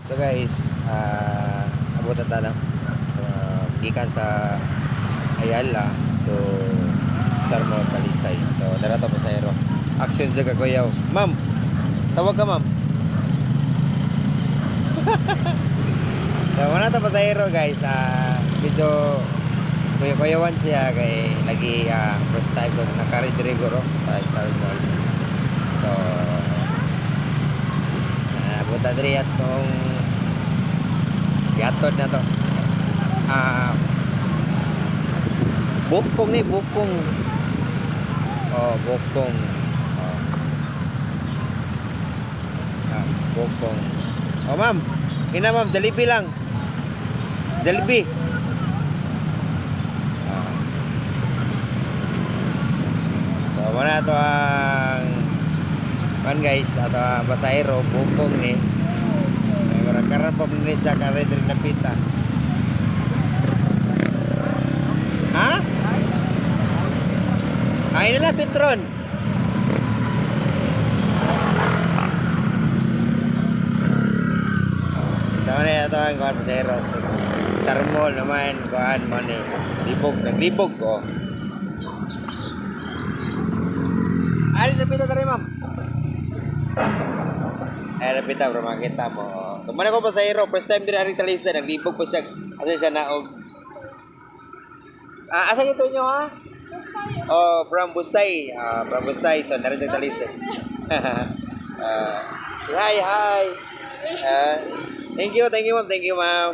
So guys, abutan ta na. So, gikan sa Ayala to Star Mall Talisay. So, darato po sa Aero. Action sa kakuyaw. Ma'am, tawag ka ma'am. So, wala ta pa sa Aero guys. Medyo kuya-kuyawan siya kay lagi first time ko nakaridrigo sa Star Mall. So, abutan diri at tong yatod na to. Bukong ni bukong. Oh, bukong. Oh. Bukong. Oh, ma'am. Ina ma'am, Jollibee lang. Jollibee. So, wala to ang guys, ato ang pasahero, bukong ni. Karan pa ni sa kare diri na pita. Ha? Ay na Petron. Sama na ito ang kuhan pasahero. Thermal naman kuhan mo ni. Naglibog ko. Ay na pita tari ma'am. Ay na pita bro, makita mo. Kumana ko pasahero, first time din aring Talisay, naglibog pa siya. Asa siya naog. Asa ito nyo ha? Oh, from Busay. From Busay, so narin siya Talisay. Hi. Thank you ma'am.